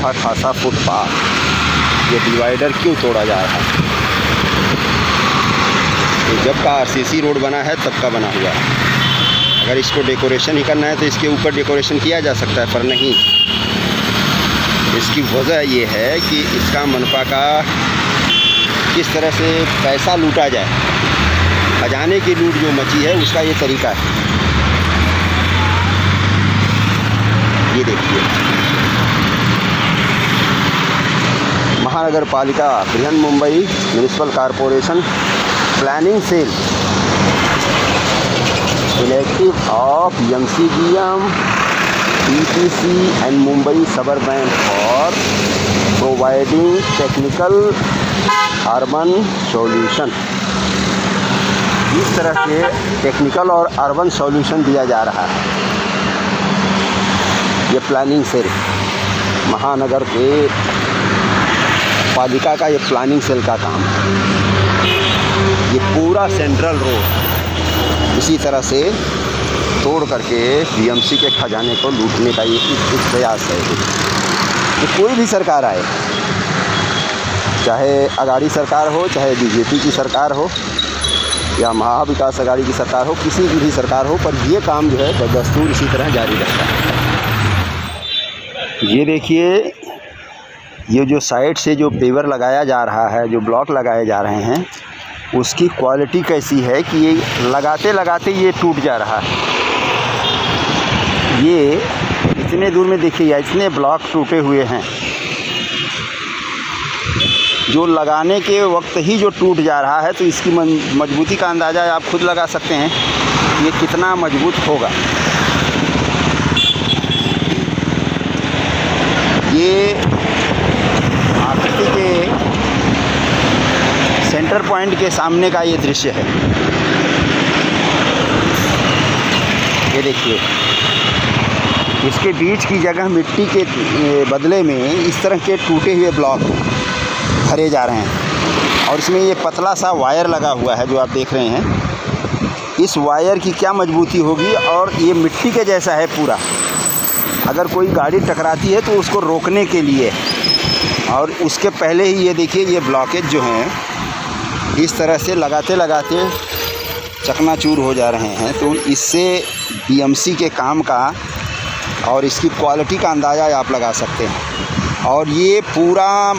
अच्छा खासा फुटपाथ, ये डिवाइडर क्यों तोड़ा जा रहा है? तो जब का आरसीसी रोड बना है तब का बना हुआ है। अगर इसको डेकोरेशन ही करना है तो इसके ऊपर डेकोरेशन किया जा सकता है, पर नहीं। इसकी वजह ये है कि इसका मनपा का किस तरह से पैसा लूटा जाए, खजाने की लूट जो मची है उसका ये तरीका है। ये देखिए, महानगर पालिका Brihan Mumbai municipal corporation planning cell elective of MCGM ETC and Mumbai suburban for providing technical urban solution. इस तरह से टेक्निकल और अर्बन सॉल्यूशन दिया जा रहा है। ये प्लानिंग सेल, महानगर के पालिका का ये प्लानिंग सेल का काम है। ये पूरा सेंट्रल रोड इसी तरह से तोड़ करके BMC के खजाने को लूटने का ये एक प्रयास है। तो कोई भी सरकार आए, चाहे अगाड़ी सरकार हो, चाहे BJP की सरकार हो या महाविकास अघाड़ी की सरकार हो, किसी की भी सरकार हो, पर ये काम जो है बदस्तूर इसी तरह जारी रहता है। ये देखिए, ये जो साइड से जो पेवर लगाया जा रहा है, जो ब्लॉक लगाए जा रहे हैं, उसकी क्वालिटी कैसी है कि ये लगाते लगाते ये टूट जा रहा है। ये इतने दूर में देखिए, इतने ब्लॉक टूटे हुए हैं, जो लगाने के वक्त ही जो टूट जा रहा है। तो इसकी मजबूती का अंदाज़ा आप खुद लगा सकते हैं, ये कितना मजबूत होगा। ये आकृति के सेंटर पॉइंट के सामने का ये दृश्य है। ये देखिए, इसके बीच की जगह मिट्टी के बदले में इस तरह के टूटे हुए ब्लॉक भरे जा रहे हैं, और इसमें ये पतला सा वायर लगा हुआ है जो आप देख रहे हैं। इस वायर की क्या मजबूती होगी, और ये मिट्टी के जैसा है पूरा। अगर कोई गाड़ी टकराती है तो उसको रोकने के लिए, और उसके पहले ही ये देखिए, ये ब्लॉकेज जो हैं इस तरह से लगाते लगाते चकनाचूर हो जा रहे हैं। तो इससे BMC के काम का और इसकी क्वालिटी का अंदाज़ा आप लगा सकते हैं। और ये पूरा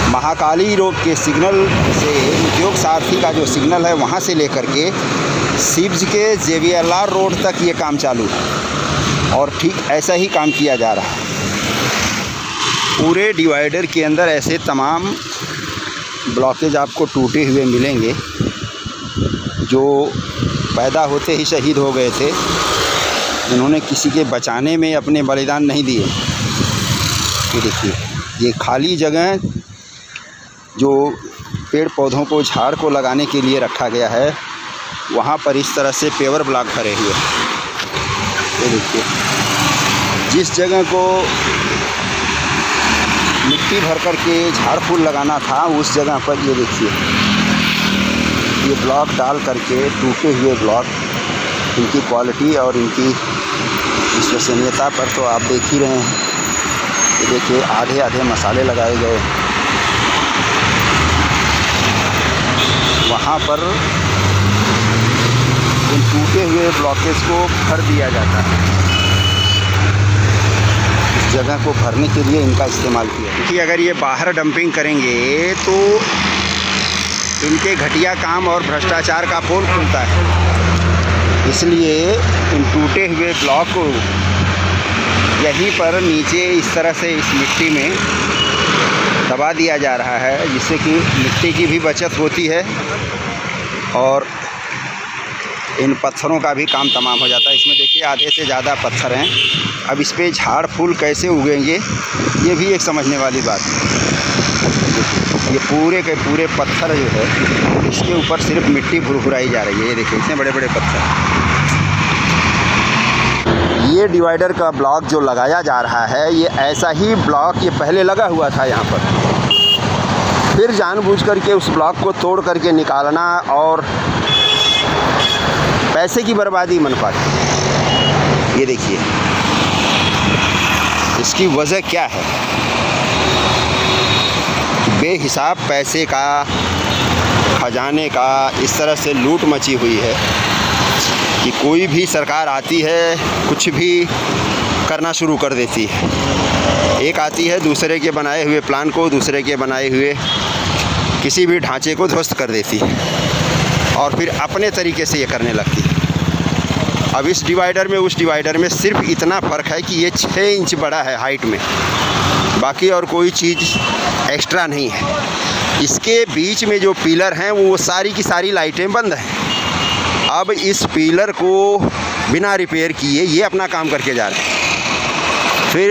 महाकाली रोड के सिग्नल से उद्योग सारथी का जो सिग्नल है वहाँ से लेकर के सिब्ज के JVLR रोड तक ये काम चालू है, और ठीक ऐसा ही काम किया जा रहा है। पूरे डिवाइडर के अंदर ऐसे तमाम ब्लॉकेज आपको टूटे हुए मिलेंगे, जो पैदा होते ही शहीद हो गए थे। इन्होंने किसी के बचाने में अपने बलिदान नहीं दिए। ये देखिए, ये खाली जगह जो पेड़ पौधों को, झाड़ को लगाने के लिए रखा गया है, वहाँ पर इस तरह से पेवर ब्लॉक भरे हुए हैं। ये देखिए, जिस जगह को मिट्टी भर कर के झाड़ फूल लगाना था, उस जगह पर ये देखिए, ये ब्लॉक डाल करके टूटे हुए ब्लॉक, इनकी क्वालिटी और इनकी विश्वसनीयता पर तो आप देख ही रहे हैं। ये देखिए, आधे आधे मसाले लगाए गए, वहाँ पर इन टूटे हुए ब्लॉकेज को भर दिया जाता है। इस जगह को भरने के लिए इनका इस्तेमाल किया, क्योंकि अगर ये बाहर डंपिंग करेंगे तो इनके घटिया काम और भ्रष्टाचार का पोल खुलता है। इसलिए इन टूटे हुए ब्लॉक को यहीं पर नीचे इस तरह से इस मिट्टी में दबा दिया जा रहा है, जिससे कि मिट्टी की भी बचत होती है और इन पत्थरों का भी काम तमाम हो जाता है। इसमें देखिए, आधे से ज़्यादा पत्थर हैं। अब इस पे झाड़ फूल कैसे उगेंगे, ये भी एक समझने वाली बात है। ये पूरे के पूरे पत्थर जो है, इसके ऊपर सिर्फ मिट्टी भुरभुराई जा रही है। ये देखिए, इतने बड़े बड़े पत्थर। ये डिवाइडर का ब्लॉक जो लगाया जा रहा है, ये ऐसा ही ब्लॉक ये पहले लगा हुआ था यहाँ पर, फिर जानबूझ करके उस ब्लॉक को तोड़ करके निकालना और पैसे की बर्बादी मन पाती। ये देखिए, इसकी वजह क्या है? बेहिसाब पैसे का, खजाने का इस तरह से लूट मची हुई है कि कोई भी सरकार आती है कुछ भी करना शुरू कर देती है। एक आती है दूसरे के बनाए हुए प्लान को, दूसरे के बनाए हुए किसी भी ढांचे को ध्वस्त कर देती है और फिर अपने तरीके से ये करने लगती है। अब इस डिवाइडर में उस डिवाइडर में सिर्फ इतना फ़र्क है कि ये 6 इंच बड़ा है हाइट में, बाकी और कोई चीज़ एक्स्ट्रा नहीं है। इसके बीच में जो पिलर हैं वो सारी की सारी लाइटें बंद हैं। अब इस पिलर को बिना रिपेयर किए ये अपना काम करके जा रहे हैं। फिर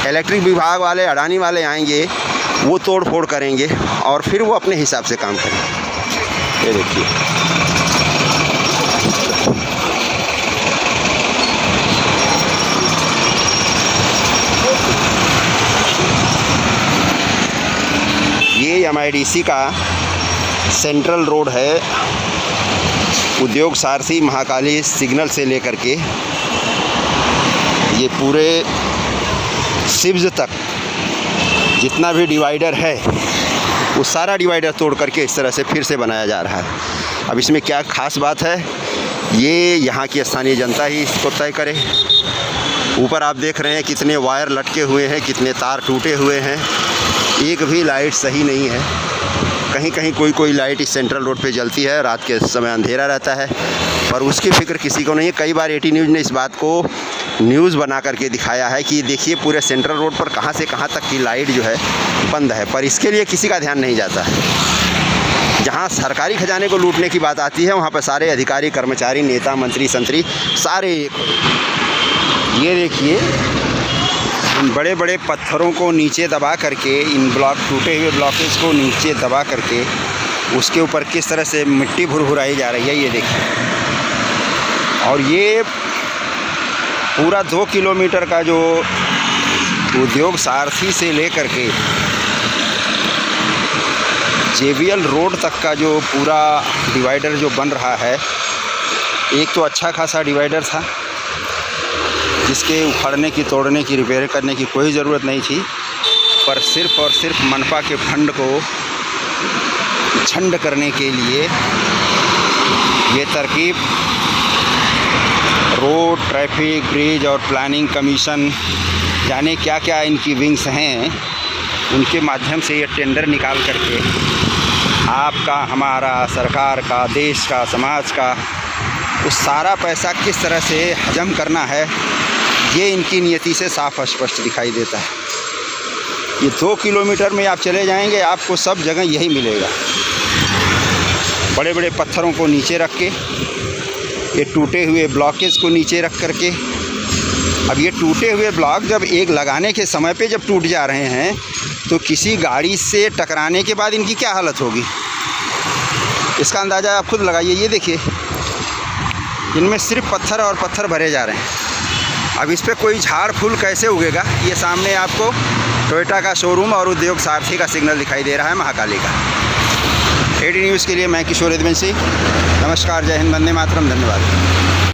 इलेक्ट्रिक विभाग वाले, अडानी वाले आएंगे, वो तोड़ फोड़ करेंगे और फिर वो अपने हिसाब से काम करेंगे। ये देखिए, ये MIDC का सेंट्रल रोड है, उद्योग सारथी महाकाली सिग्नल से लेकर के ये पूरे सिब्ज तक जितना भी डिवाइडर है वो सारा डिवाइडर तोड़ करके इस तरह से फिर से बनाया जा रहा है। अब इसमें क्या ख़ास बात है, ये यहाँ की स्थानीय जनता ही इसको तय करे। ऊपर आप देख रहे हैं कितने वायर लटके हुए हैं, कितने तार टूटे हुए हैं, एक भी लाइट सही नहीं है। कहीं कहीं कोई लाइट इस सेंट्रल रोड पे जलती है, रात के समय अंधेरा रहता है, पर उसकी फ़िक्र किसी को नहीं है। कई बार AT न्यूज़ ने इस बात को न्यूज़ बना करके दिखाया है कि देखिए पूरे सेंट्रल रोड पर कहाँ से कहाँ तक की लाइट जो है बंद है, पर इसके लिए किसी का ध्यान नहीं जाता है। जहाँ सरकारी खजाने को लूटने की बात आती है वहाँ पर सारे अधिकारी, कर्मचारी, नेता, मंत्री, संतरी सारे। ये देखिए, इन बड़े बड़े पत्थरों को नीचे दबा करके, इन टूटे हुए ब्लॉकेज को नीचे दबा करके उसके ऊपर किस तरह से मिट्टी भुरभुराई जा रही है, ये देखिए। और ये पूरा 2 किलोमीटर का जो उद्योग सारथी से लेकर के JBL रोड तक का जो पूरा डिवाइडर जो बन रहा है, एक तो अच्छा खासा डिवाइडर था जिसके उखाड़ने की, तोड़ने की, रिपेयर करने की कोई ज़रूरत नहीं थी, पर सिर्फ़ और सिर्फ मनपा के फंड को छंड करने के लिए ये तरकीब रोड, ट्रैफिक, ब्रिज और प्लानिंग कमीशन, जाने क्या क्या इनकी विंग्स हैं, उनके माध्यम से ये टेंडर निकाल करके आपका, हमारा, सरकार का, देश का, समाज का उस सारा पैसा किस तरह से हजम करना है, ये इनकी नीयति से साफ स्पष्ट दिखाई देता है। ये 2 किलोमीटर में आप चले जाएंगे, आपको सब जगह यही मिलेगा। बड़े बड़े पत्थरों को नीचे रख के, ये टूटे हुए ब्लॉकेज को नीचे रख करके। अब ये टूटे हुए ब्लॉक जब एक लगाने के समय पे जब टूट जा रहे हैं तो किसी गाड़ी से टकराने के बाद इनकी क्या हालत होगी, इसका अंदाज़ा आप खुद लगाइए। ये देखिए, इनमें सिर्फ पत्थर और पत्थर भरे जा रहे हैं। अब इस पर कोई झाड़ फूल कैसे उगेगा? ये सामने आपको टोयोटा का शोरूम और उद्योग सारथी का सिग्नल दिखाई दे रहा है महाकाली का। AT न्यूज़ के लिए मैं किशोर यदुवंशी। नमस्कार, जय हिंद, वंदे मातरम, धन्यवाद।